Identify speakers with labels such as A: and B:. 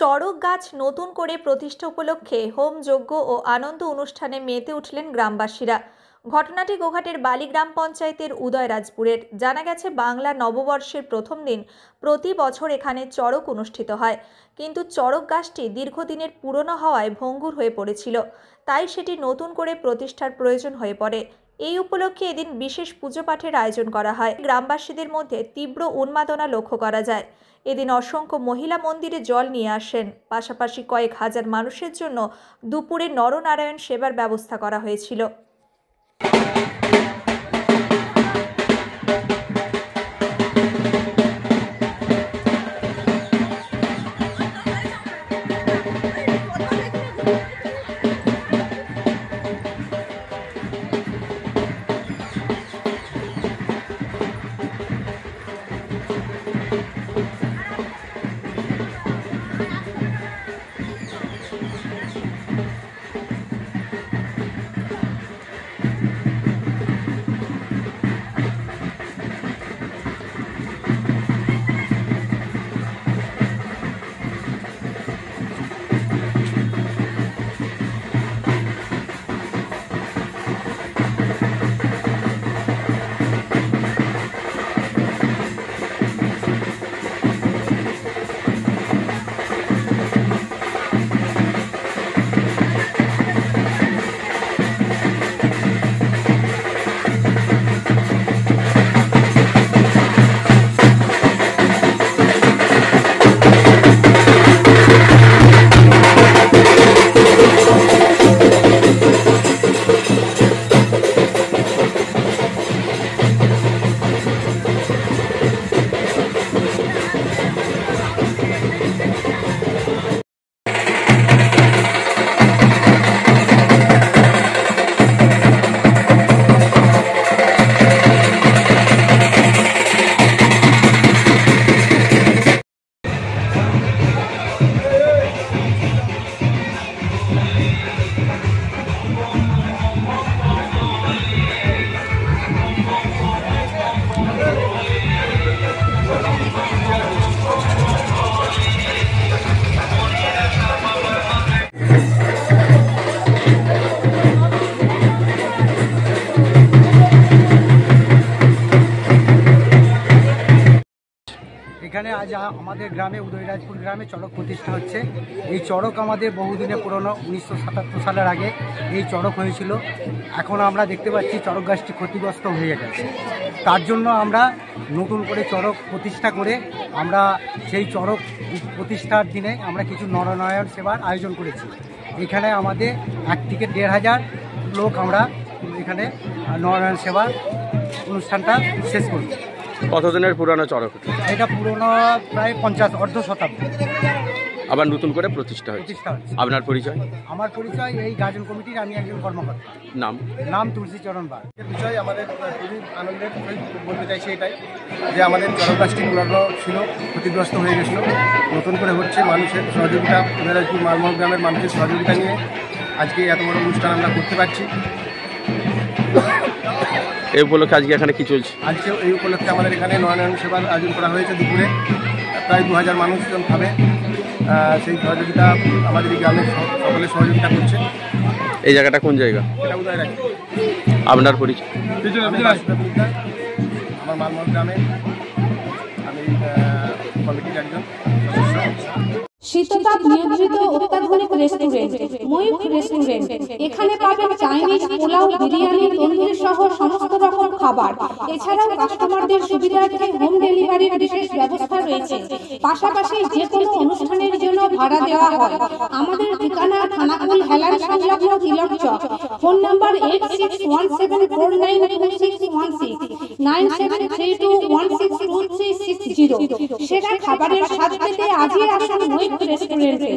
A: চড়ক গাছ নতুন করে প্রতিষ্ঠা উপলক্ষে হোম যজ্ঞ ও আনন্দ অনুষ্ঠানে মেতে উঠলেন গ্রামবাসীরা। ঘটনাটি গোঘাটের বালি গ্রাম পঞ্চায়েতের উদয়রাজপুরের। জানা গেছে, বাংলা নববর্ষের প্রথম দিন প্রতি বছর এখানে চড়ক অনুষ্ঠিত হয়, কিন্তু চড়ক গাছটি দীর্ঘদিনের পুরনো হওয়ায় ভঙ্গুর হয়ে পড়েছিল, তাই সেটি নতুন করে প্রতিষ্ঠার প্রয়োজন হয়ে পড়ে। এই উপলক্ষে এদিন বিশেষ পুজো পাঠের আয়োজন করা হয়। গ্রামবাসীদের মধ্যে তীব্র উন্মাদনা লক্ষ্য করা যায়। এদিন অসংখ্য মহিলা মন্দিরে জল নিয়ে আসেন। পাশাপাশি কয়েক হাজার মানুষের জন্য দুপুরে নরনারায়ণ সেবার ব্যবস্থা করা হয়েছিল।
B: এখানে আজ আমাদের গ্রামে উদয়রাজপুর গ্রামে চড়ক প্রতিষ্ঠা হচ্ছে। এই চড়ক আমাদের বহুদিনের পুরনো, 1977 সালের আগে এই চড়ক হয়েছিল। এখন আমরা দেখতে পাচ্ছি চড়ক গাছটি ক্ষতিগ্রস্ত হয়ে গেছে। তার জন্য আমরা নতুন করে চড়ক প্রতিষ্ঠা করে আমরা সেই চড়ক প্রতিষ্ঠার দিনে আমরা কিছু নরনারায়ণ সেবার আয়োজন করেছি। এখানে আমাদের 1 থেকে 1,500 লোক আমরা এখানে নরনারায়ণ সেবার অনুষ্ঠানটা শেষ করব।
C: কতদিনের পুরানো চড়ক?
B: এটা পুরনো প্রায় 50 অর্ধ শতাব্দী।
C: আবার নতুন করে প্রতিষ্ঠা হচ্ছে। আপনার পরিচয়?
B: আমার পরিচয় এই গাজন কমিটির আমি একজন কর্মকর্তা।
C: নাম
B: তুলসীচরণ বার।
D: বিষয় আমাদের খুবই আনন্দের বলতে চাইছি এটাই যে আমাদের চড়ক গাছটি পুরনো ছিল, ক্ষতিগ্রস্ত হয়ে গেছিল, নতুন করে হচ্ছে। মানুষের সহযোগিতা, উদয়রাজপুর মালমহল গ্রামের মানুষের সহযোগিতা নিয়ে আজকে এত বড় অনুষ্ঠান আমরা করতে পারছি।
C: এই উপলক্ষে আজকে এখানে কি চলছে?
D: আজকে এই উপলক্ষে আমাদের এখানে নরনারায়ণ সেবার আয়োজন করা হয়েছে। দুপুরে প্রায় 2000 মানুষজন খাবে। সেই সহযোগিতা আমাদের এই গ্রামের সকলে সহযোগিতা করছে।
C: এই জায়গাটা কোন জায়গা?
D: এটা উদয়রাজপুর।
C: আপনার পরিচয়?
D: আমার মালমহল গ্রামে আমি কমিটির একজন সদস্য।
E: শীততাপ নিয়ন্ত্রিত অত্যাধুনিক রেস্টুরেন্ট ময়ূখ রেস্টুরেন্ট। এখানে পাবেন চাইনিজ, পোলাও, বিরিয়ানি, তন্দুরি সহ সমস্ত রকম খাবার। এছাড়াও কাস্টমারদের সুবিধার্থে হোম ডেলিভারির বিশেষ ব্যবস্থা রয়েছে। পাশাপাশি যে কোনো অনুষ্ঠানের জন্য ভাড়া দেওয়া হয়। আমাদের ঠিকানা থানাকুল হেলান সংলগ্ন তিলক চক। Phone number 8617492616 9732162360। সেরা খাবারের স্বাদ পেতে আজই আসুন ময়ূখ রেস্টুরেন্টে।